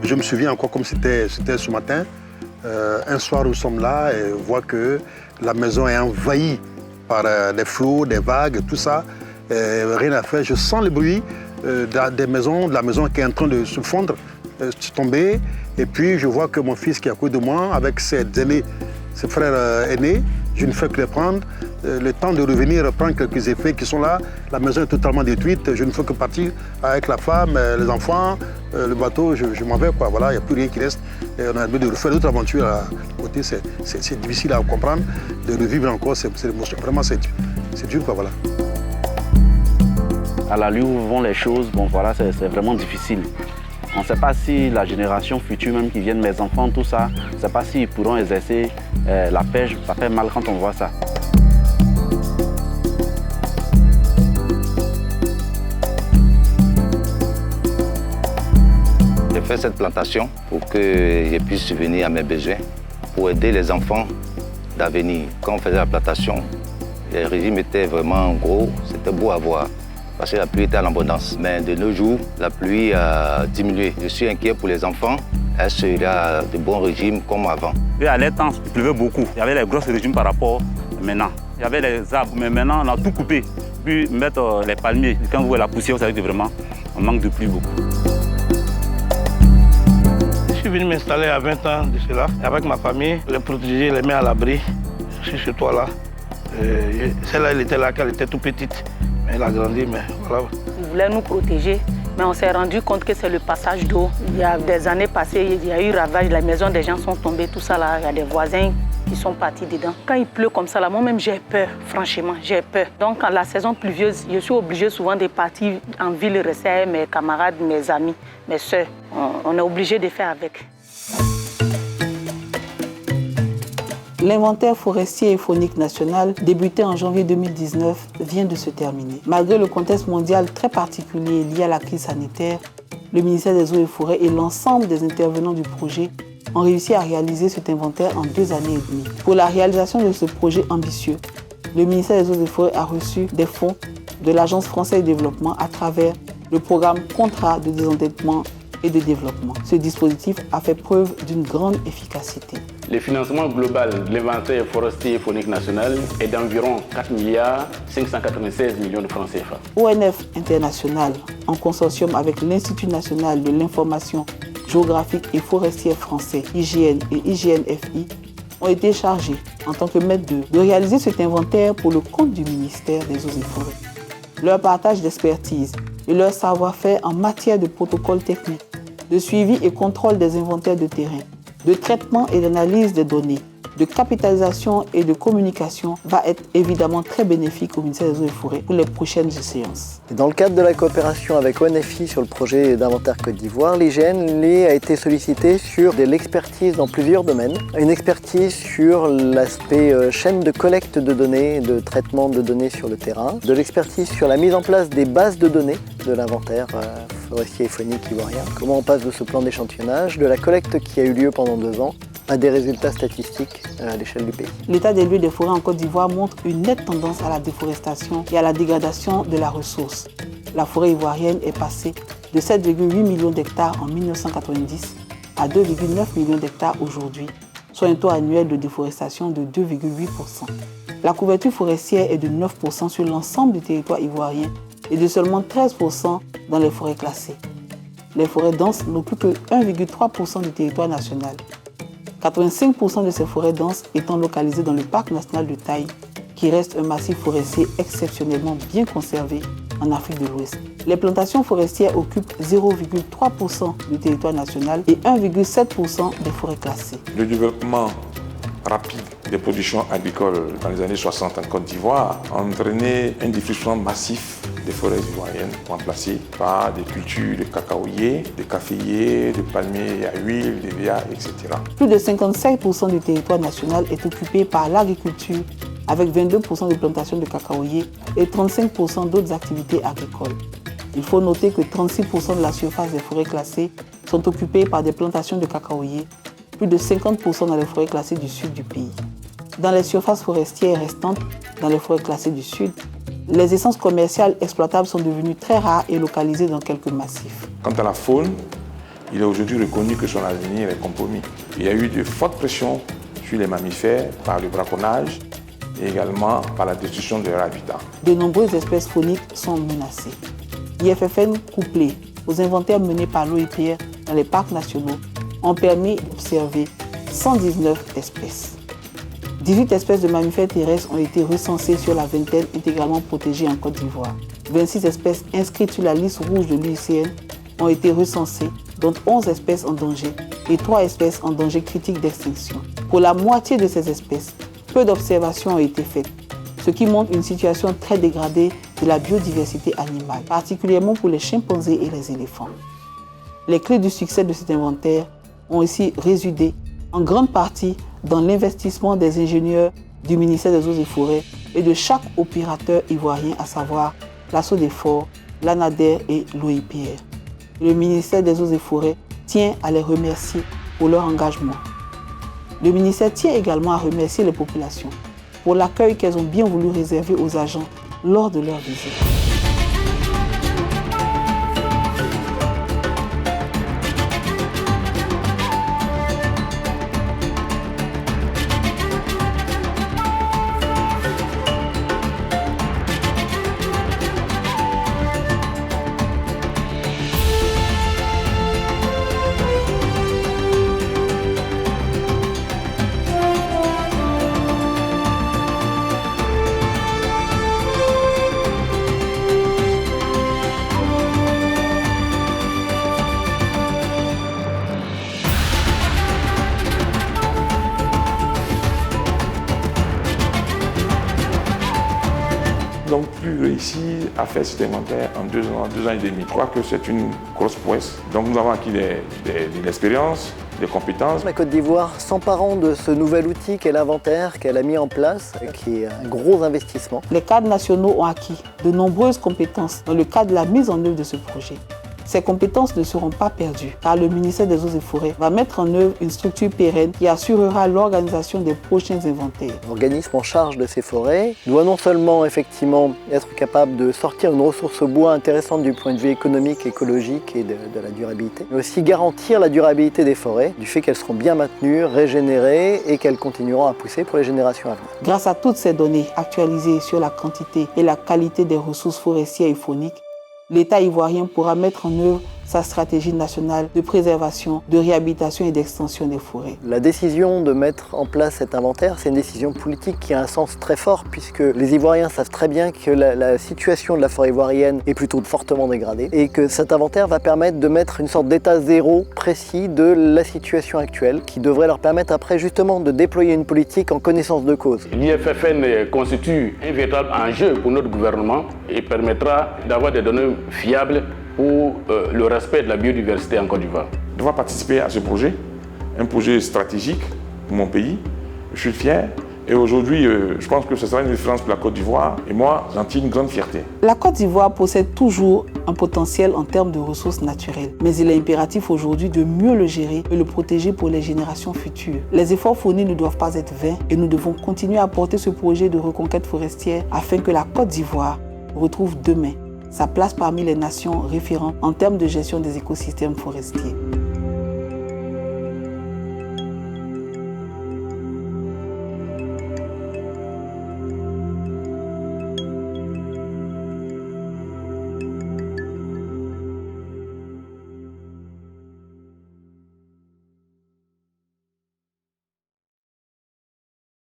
Je me souviens encore comme c'était ce matin. Un soir, nous sommes là et on voit que la maison est envahie par des flots, des vagues, tout ça. Rien à faire. Je sens le bruit de la maison qui est en train de se fondre, tomber. Et puis, je vois que mon fils qui est à côté de moi, avec ses frères aînés, je ne fais que les prendre. Le temps de revenir prendre quelques effets qui sont là. La maison est totalement détruite. Je ne fais que partir avec la femme, les enfants, le bateau. Je m'en vais, quoi. Voilà, il n'y a plus rien qui reste. Et on a envie de refaire d'autres aventures à côté. C'est difficile à comprendre. De revivre encore, c'est vraiment c'est dur, quoi. Voilà. À la lueur où vont les choses, bon, voilà, c'est vraiment difficile. On ne sait pas si la génération future, même qui viennent, mes enfants, tout ça, on ne sait pas s'ils pourront exercer la pêche. Ça fait mal quand on voit ça. J'ai fait cette plantation pour que je puisse subvenir à mes besoins, pour aider les enfants d'avenir. Quand on faisait la plantation, le régime était vraiment gros, c'était beau à voir. Parce que la pluie était en abondance. Mais de nos jours, la pluie a diminué. Je suis inquiet pour les enfants. Est-ce qu'il y a de bons régimes comme avant? Et à l'étang, il pleuvait beaucoup. Il y avait les gros régimes par rapport à maintenant. Il y avait les arbres, mais maintenant on a tout coupé. Puis mettre les palmiers. Quand vous voyez la poussière, vous savez que vraiment, on manque de pluie beaucoup. Je suis venu m'installer à 20 ans de cela. Avec ma famille, les protéger, les mettre à l'abri. Je suis ce toit-là. Celle-là, elle était là quand elle était toute petite. Elle a grandi, mais voilà. Ils voulaient nous protéger, mais on s'est rendu compte que c'est le passage d'eau. Il y a des années passées, il y a eu ravage, les maisons des gens sont tombées, tout ça là. Il y a des voisins qui sont partis dedans. Quand il pleut comme ça, là, moi-même j'ai peur, franchement, j'ai peur. Donc, quand la saison pluvieuse, je suis obligée souvent de partir en ville, rester avec mes camarades, mes amis, mes soeurs. On est obligé de faire avec. L'inventaire forestier et faunique national, débuté en janvier 2019, vient de se terminer. Malgré le contexte mondial très particulier lié à la crise sanitaire, le ministère des Eaux et Forêts et l'ensemble des intervenants du projet ont réussi à réaliser cet inventaire en 2 années et demie. Pour la réalisation de ce projet ambitieux, le ministère des Eaux et Forêts a reçu des fonds de l'Agence française de développement à travers le programme Contrat de désendettement et de développement. Ce dispositif a fait preuve d'une grande efficacité. Le financement global de l'inventaire forestier et faunique national est d'environ 4 596 millions de francs CFA. ONF International, en consortium avec l'Institut national de l'information géographique et forestière français, IGN et IGNFI, ont été chargés, en tant que maîtres d'œuvre, de réaliser cet inventaire pour le compte du ministère des Eaux et Forêts. Leur partage d'expertise et leur savoir-faire en matière de protocoles techniques, de suivi et contrôle des inventaires de terrain, de traitement et d'analyse des données, de capitalisation et de communication va être évidemment très bénéfique au ministère des Eaux et Forêts pour les prochaines séances. Dans le cadre de la coopération avec ONFI sur le projet d'inventaire Côte d'Ivoire, l'IGN a été sollicité sur de l'expertise dans plusieurs domaines. Une expertise sur l'aspect chaîne de collecte de données, de traitement de données sur le terrain, de l'expertise sur la mise en place des bases de données de l'inventaire forestier et faunique ivoirien, comment on passe de ce plan d'échantillonnage, de la collecte qui a eu lieu pendant 2 ans, à des résultats statistiques à l'échelle du pays. L'état des lieux des forêts en Côte d'Ivoire montre une nette tendance à la déforestation et à la dégradation de la ressource. La forêt ivoirienne est passée de 7,8 millions d'hectares en 1990 à 2,9 millions d'hectares aujourd'hui, soit un taux annuel de déforestation de 2,8%. La couverture forestière est de 9% sur l'ensemble du territoire ivoirien et de seulement 13% dans les forêts classées. Les forêts denses n'occupent que 1,3% du territoire national. 85% de ces forêts denses étant localisées dans le parc national de Taï, qui reste un massif forestier exceptionnellement bien conservé en Afrique de l'Ouest. Les plantations forestières occupent 0,3% du territoire national et 1,7% des forêts classées. Le développement rapide des productions agricoles dans les années 60 en Côte d'Ivoire a entraîné un diffusion massif des forêts ivoiriennes remplacées par des cultures de cacaoyers, de caféiers, de palmiers à huile, de via, etc. Plus de 57% du territoire national est occupé par l'agriculture, avec 22% de plantations de cacaoyers et 35% d'autres activités agricoles. Il faut noter que 36% de la surface des forêts classées sont occupées par des plantations de cacaoyers, plus de 50% dans les forêts classées du sud du pays. Dans les surfaces forestières restantes, dans les forêts classées du sud, les essences commerciales exploitables sont devenues très rares et localisées dans quelques massifs. Quant à la faune, il est aujourd'hui reconnu que son avenir est compromis. Il y a eu de fortes pressions sur les mammifères par le braconnage et également par la destruction de leur habitat. De nombreuses espèces fauniques sont menacées. L'IFFN, couplé aux inventaires menés par l'OIPR dans les parcs nationaux, ont permis d'observer 119 espèces. 18 espèces de mammifères terrestres ont été recensées sur la vingtaine intégralement protégée en Côte d'Ivoire. 26 espèces inscrites sur la liste rouge de l'UICN ont été recensées, dont 11 espèces en danger et 3 espèces en danger critique d'extinction. Pour la moitié de ces espèces, peu d'observations ont été faites, ce qui montre une situation très dégradée de la biodiversité animale, particulièrement pour les chimpanzés et les éléphants. Les clés du succès de cet inventaire ont aussi résidé en grande partie dans l'investissement des ingénieurs du ministère des Eaux et Forêts et de chaque opérateur ivoirien, à savoir la SODEFOR, l'ANADER et l'OIPR. Le ministère des Eaux et Forêts tient à les remercier pour leur engagement. Le ministère tient également à remercier les populations pour l'accueil qu'elles ont bien voulu réserver aux agents lors de leur visite. Donc plus réussi à faire cet inventaire en 2 ans et demi. Je crois que c'est une grosse prouesse. Donc nous avons acquis de l'expérience, des compétences. La Côte d'Ivoire, s'emparant de ce nouvel outil qu'est l'inventaire, qu'elle a mis en place, qui est un gros investissement. Les cadres nationaux ont acquis de nombreuses compétences dans le cadre de la mise en œuvre de ce projet. Ces compétences ne seront pas perdues car le ministère des Eaux et Forêts va mettre en œuvre une structure pérenne qui assurera l'organisation des prochains inventaires. L'organisme en charge de ces forêts doit non seulement effectivement être capable de sortir une ressource bois intéressante du point de vue économique, écologique et de la durabilité, mais aussi garantir la durabilité des forêts, du fait qu'elles seront bien maintenues, régénérées et qu'elles continueront à pousser pour les générations à venir. Grâce à toutes ces données actualisées sur la quantité et la qualité des ressources forestières et fauniques, l'État ivoirien pourra mettre en œuvre sa stratégie nationale de préservation, de réhabilitation et d'extension des forêts. La décision de mettre en place cet inventaire, c'est une décision politique qui a un sens très fort puisque les Ivoiriens savent très bien que la situation de la forêt ivoirienne est plutôt fortement dégradée et que cet inventaire va permettre de mettre une sorte d'état zéro précis de la situation actuelle qui devrait leur permettre après justement de déployer une politique en connaissance de cause. L'IFFN constitue un véritable enjeu pour notre gouvernement et permettra d'avoir des données fiables pour le respect de la biodiversité en Côte d'Ivoire. Je dois participer à ce projet, un projet stratégique pour mon pays. Je suis fier et aujourd'hui, je pense que ce sera une référence pour la Côte d'Ivoire et moi, j'en tire une grande fierté. La Côte d'Ivoire possède toujours un potentiel en termes de ressources naturelles, mais il est impératif aujourd'hui de mieux le gérer et le protéger pour les générations futures. Les efforts fournis ne doivent pas être vains et nous devons continuer à porter ce projet de reconquête forestière afin que la Côte d'Ivoire retrouve demain sa place parmi les nations référentes en termes de gestion des écosystèmes forestiers.